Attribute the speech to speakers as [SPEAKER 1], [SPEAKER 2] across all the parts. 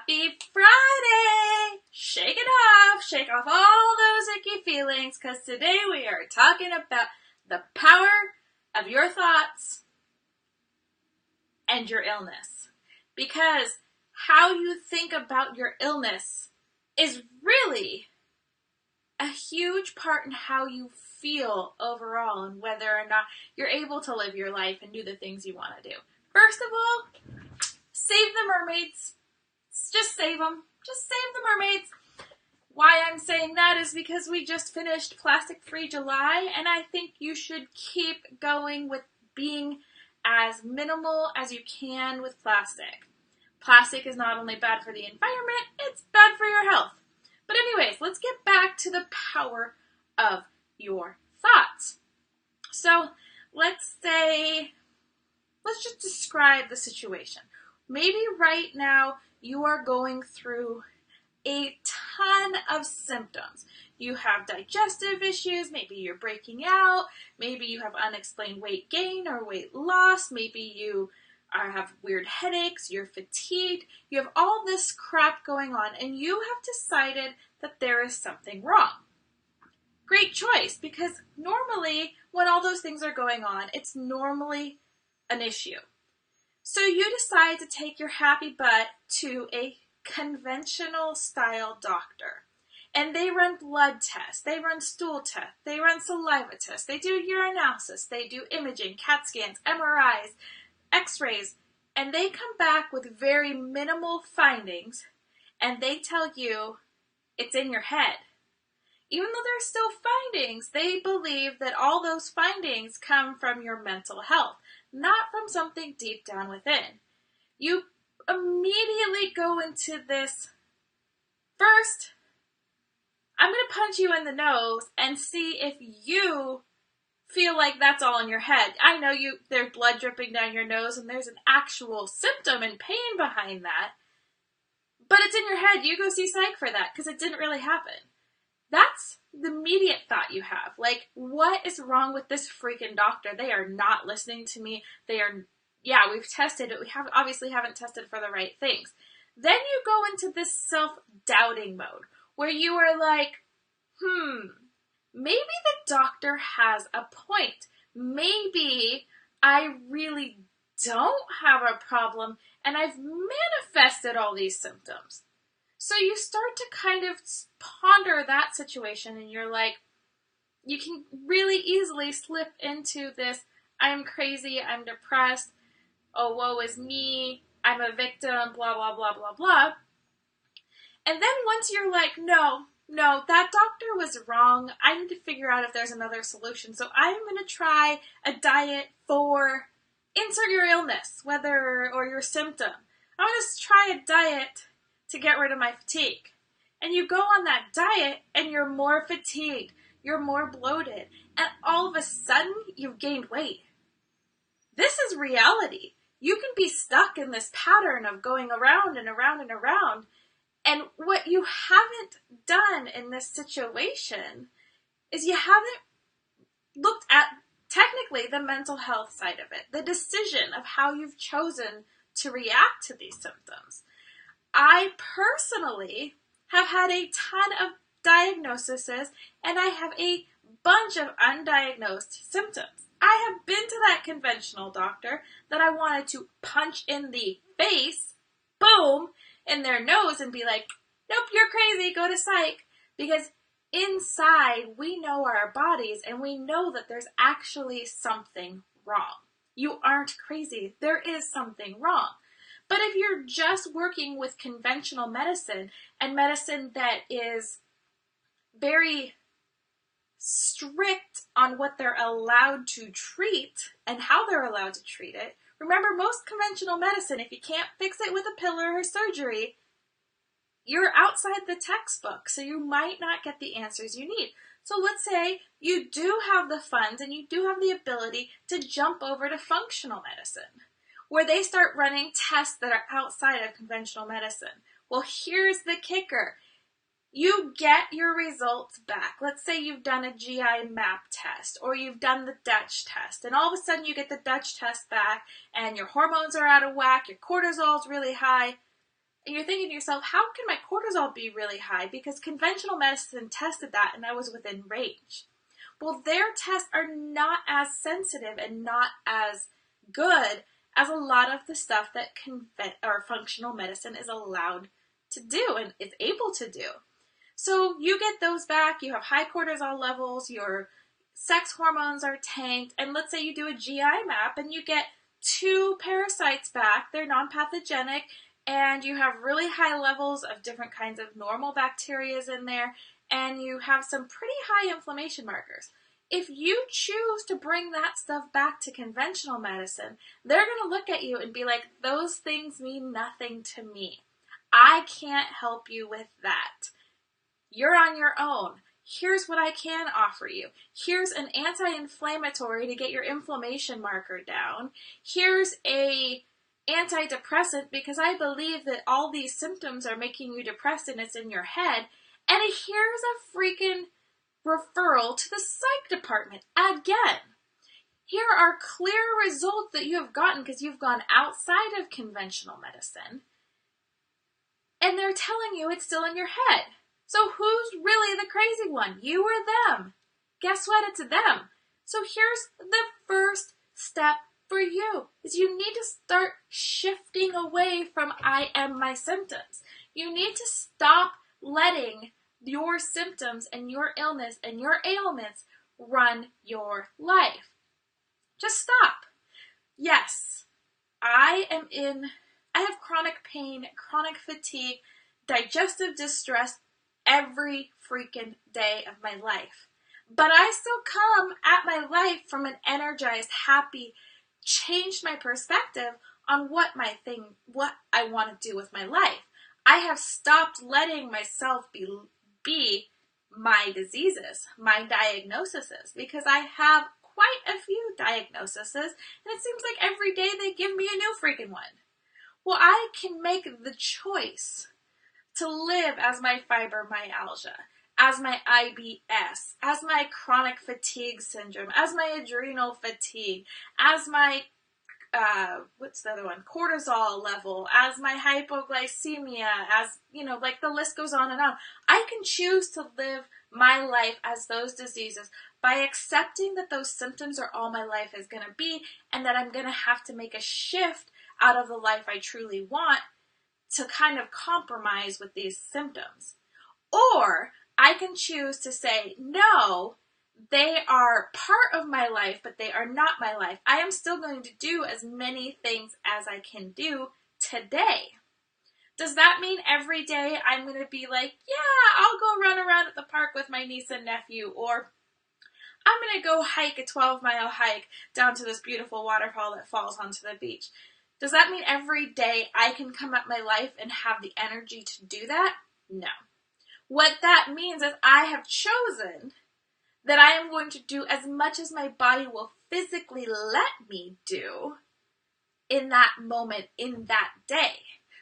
[SPEAKER 1] Happy Friday! Shake it off! Shake off all those icky feelings, because today we are talking about the power of your thoughts and your illness. Because how you think about your illness is really a huge part in how you feel overall and whether or not you're able to live your life and do the things you want to do. First of all, save the mermaids. Just save them. Just save the mermaids. Why I'm saying that is because we just finished Plastic-Free July, and I think you should keep going with being as minimal as you can with plastic. Plastic is not only bad for the environment, it's bad for your health. But anyways, let's get back to the power of your thoughts. So let's just describe the situation. Maybe right now you are going through a ton of symptoms. You have digestive issues, maybe you're breaking out, maybe you have unexplained weight gain or weight loss, maybe you have weird headaches, you're fatigued, you have all this crap going on, and you have decided that there is something wrong. Great choice, because normally when all those things are going on, it's normally an issue. So you decide to take your happy butt to a conventional style doctor. And they run blood tests, they run stool tests, they run saliva tests, they do urinalysis, they do imaging, CAT scans, MRIs, x-rays, and they come back with very minimal findings, and they tell you it's in your head. Even though there's still findings, they believe that all those findings come from your mental health, not from something deep down within. You immediately go into this, first, I'm going to punch you in the nose and see if you feel like that's all in your head. I know there's blood dripping down your nose and there's an actual symptom and pain behind that, but it's in your head. You go see Psych for that because it didn't really happen. That's the immediate thought you have. Like, what is wrong with this freaking doctor? They are not listening to me. We've tested it. We obviously haven't tested for the right things. Then you go into this self-doubting mode where you are like, maybe the doctor has a point. Maybe I really don't have a problem and I've manifested all these symptoms. So you start to kind of ponder that situation and you're like, you can really easily slip into this, I'm crazy, I'm depressed, oh, woe is me, I'm a victim, blah, blah, blah, blah, blah. And then once you're like, no, that doctor was wrong, I need to figure out if there's another solution. So I'm going to try a diet for insert your illness, or your symptom. I'm going to try a diet to get rid of my fatigue. And you go on that diet and you're more fatigued, you're more bloated, and all of a sudden you've gained weight. This is reality. You can be stuck in this pattern of going around and around and around. And what you haven't done in this situation is you haven't looked at technically the mental health side of it, the decision of how you've chosen to react to these symptoms. I personally have had a ton of diagnoses and I have a bunch of undiagnosed symptoms. I have been to that conventional doctor that I wanted to punch in the face, boom, in their nose and be like, nope, you're crazy, go to Psych. Because inside we know our bodies and we know that there's actually something wrong. You aren't crazy. There is something wrong. But if you're just working with conventional medicine and medicine that is very strict on what they're allowed to treat and how they're allowed to treat it, remember, most conventional medicine, if you can't fix it with a pill or surgery, you're outside the textbook, so you might not get the answers you need. So let's say you do have the funds and you do have the ability to jump over to functional medicine, where they start running tests that are outside of conventional medicine. Well, here's the kicker. You get your results back. Let's say you've done a GI map test or you've done the Dutch test, and all of a sudden you get the Dutch test back and your hormones are out of whack, your cortisol's really high. And you're thinking to yourself, how can my cortisol be really high? Because conventional medicine tested that and I was within range. Well, their tests are not as sensitive and not as good as a lot of the stuff that functional medicine is allowed to do and is able to do. So you get those back, you have high cortisol levels, your sex hormones are tanked, and let's say you do a GI map and you get 2 parasites back, they're non-pathogenic, and you have really high levels of different kinds of normal bacteria in there, and you have some pretty high inflammation markers. If you choose to bring that stuff back to conventional medicine, they're going to look at you and be like, those things mean nothing to me. I can't help you with that. You're on your own. Here's what I can offer you. Here's an anti-inflammatory to get your inflammation marker down. Here's a antidepressant because I believe that all these symptoms are making you depressed and it's in your head. And here's a freaking referral to the psych department again. Here are clear results that you have gotten because you've gone outside of conventional medicine. And they're telling you it's still in your head. So who's really the crazy one? You or them? Guess what? It's them. So here's the first step for you, is you need to start shifting away from I am my symptoms. You need to stop letting your symptoms and your illness and your ailments run your life. Just stop. Yes, I have chronic pain, chronic fatigue, digestive distress every freaking day of my life. But I still come at my life from an energized, happy, changed my perspective on what I want to do with my life. I have stopped letting myself be my diseases, my diagnoses, because I have quite a few diagnoses, and it seems like every day they give me a new freaking one. Well, I can make the choice to live as my fibromyalgia, as my IBS, as my chronic fatigue syndrome, as my adrenal fatigue, as my, cortisol level, as my hypoglycemia, as, like the list goes on and on. I can choose to live my life as those diseases by accepting that those symptoms are all my life is going to be, and that I'm going to have to make a shift out of the life I truly want to kind of compromise with these symptoms. Or I can choose to say, no, they are part of my life, but they are not my life. I am still going to do as many things as I can do today. Does that mean every day I'm going to be like, yeah, I'll go run around at the park with my niece and nephew, or I'm going to go hike a 12-mile hike down to this beautiful waterfall that falls onto the beach? Does that mean every day I can come at my life and have the energy to do that? No. What that means is I have chosen that I am going to do as much as my body will physically let me do in that moment, in that day.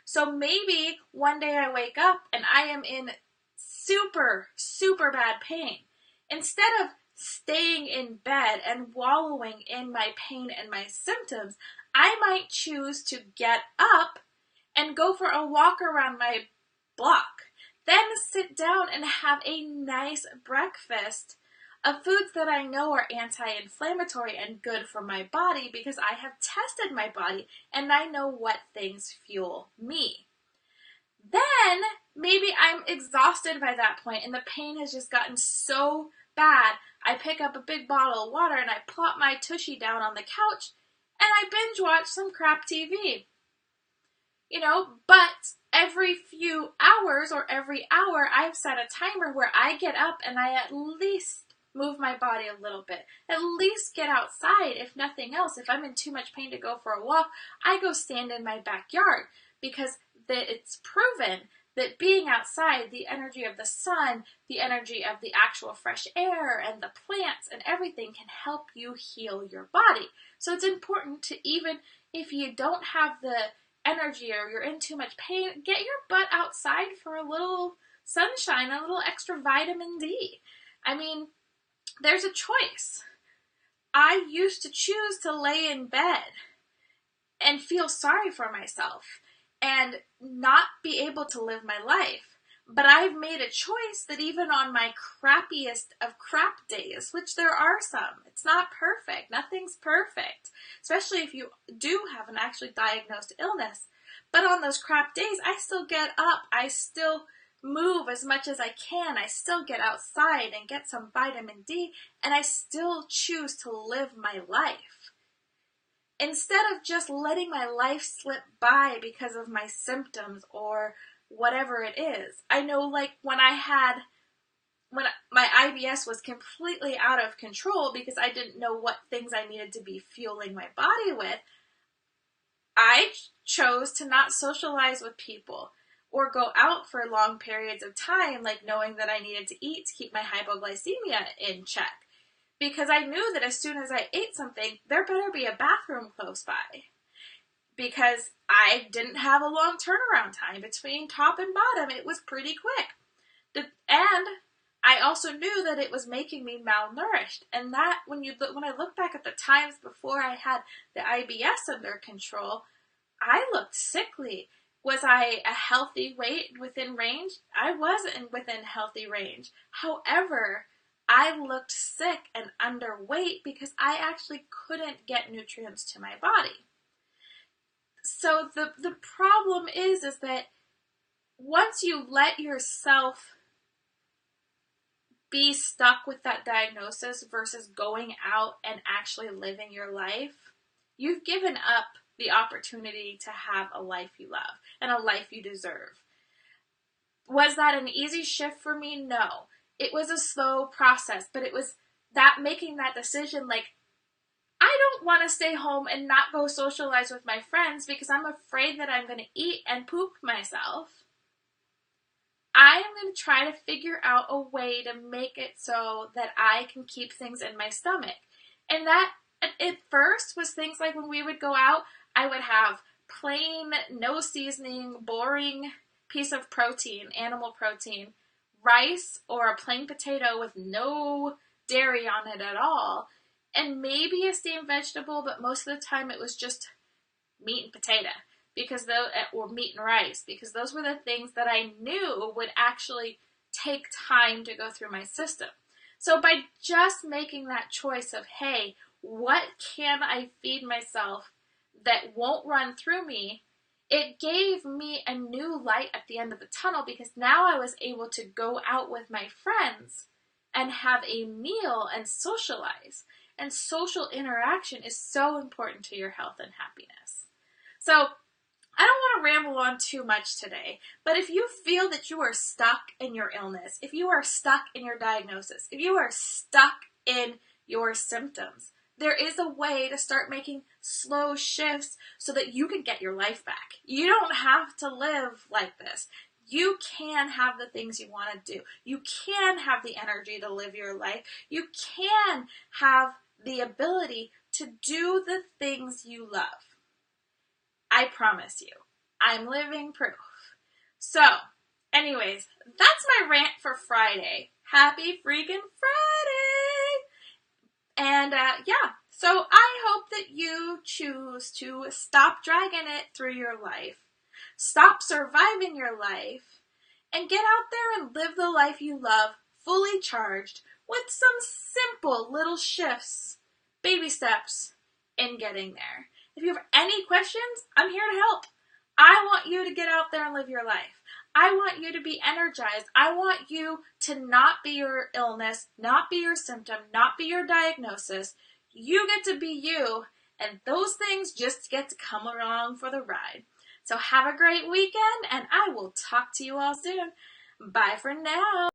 [SPEAKER 1] So maybe one day I wake up and I am in super, super bad pain. Instead of staying in bed and wallowing in my pain and my symptoms, I might choose to get up and go for a walk around my block. Then sit down and have a nice breakfast of foods that I know are anti-inflammatory and good for my body because I have tested my body and I know what things fuel me. Then maybe I'm exhausted by that point and the pain has just gotten so bad, I pick up a big bottle of water and I plop my tushy down on the couch and I binge watch some crap TV. But every few hours or every hour, I've set a timer where I get up and I at least move my body a little bit. At least get outside, if nothing else. If I'm in too much pain to go for a walk, I go stand in my backyard because it's proven that being outside, the energy of the sun, the energy of the actual fresh air and the plants and everything can help you heal your body. So it's important to, even if you don't have the energy or you're in too much pain, get your butt outside for a little sunshine, a little extra vitamin D. I mean, there's a choice. I used to choose to lay in bed and feel sorry for myself and not be able to live my life. But I've made a choice that even on my crappiest of crap days, which there are some, it's not perfect. Nothing's perfect, especially if you do have an actually diagnosed illness. But on those crap days, I still get up. I still move as much as I can. I still get outside and get some vitamin D, and I still choose to live my life. Instead of just letting my life slip by because of my symptoms or whatever it is. I know, like, when my IBS was completely out of control because I didn't know what things I needed to be fueling my body with, I chose to not socialize with people or go out for long periods of time, like knowing that I needed to eat to keep my hypoglycemia in check. Because I knew that as soon as I ate something, there better be a bathroom close by. Because I didn't have a long turnaround time between top and bottom. It was pretty quick. And I also knew that it was making me malnourished. And that, when I look back at the times before I had the IBS under control, I looked sickly. Was I a healthy weight within range? I wasn't within healthy range. However, I looked sick and underweight because I actually couldn't get nutrients to my body. So the problem is that once you let yourself be stuck with that diagnosis versus going out and actually living your life, you've given up the opportunity to have a life you love and a life you deserve. Was that an easy shift for me? No. It was a slow process, but it was that making that decision, like, I don't want to stay home and not go socialize with my friends because I'm afraid that I'm going to eat and poop myself. I am going to try to figure out a way to make it so that I can keep things in my stomach. And that, at first, was things like when we would go out, I would have plain, no seasoning, boring piece of protein, animal protein, rice or a plain potato with no dairy on it at all, and maybe a steamed vegetable, but most of the time it was just meat and potato, or meat and rice, because those were the things that I knew would actually take time to go through my system. So by just making that choice of, hey, what can I feed myself that won't run through me, it gave me a new light at the end of the tunnel, because now I was able to go out with my friends and have a meal and socialize. And social interaction is so important to your health and happiness. So I don't want to ramble on too much today, but if you feel that you are stuck in your illness, if you are stuck in your diagnosis, if you are stuck in your symptoms, there is a way to start making slow shifts so that you can get your life back. You don't have to live like this. You can have the things you want to do. You can have the energy to live your life. You can have the ability to do the things you love. I promise you, I'm living proof. So, anyways, that's my rant for Friday. Happy freaking Friday! And yeah, so I hope that you choose to stop dragging it through your life, stop surviving your life, and get out there and live the life you love, fully charged, with some simple little shifts, baby steps in getting there. If you have any questions, I'm here to help. I want you to get out there and live your life. I want you to be energized. I want you to not be your illness, not be your symptom, not be your diagnosis. You get to be you, and those things just get to come along for the ride. So have a great weekend, and I will talk to you all soon. Bye for now.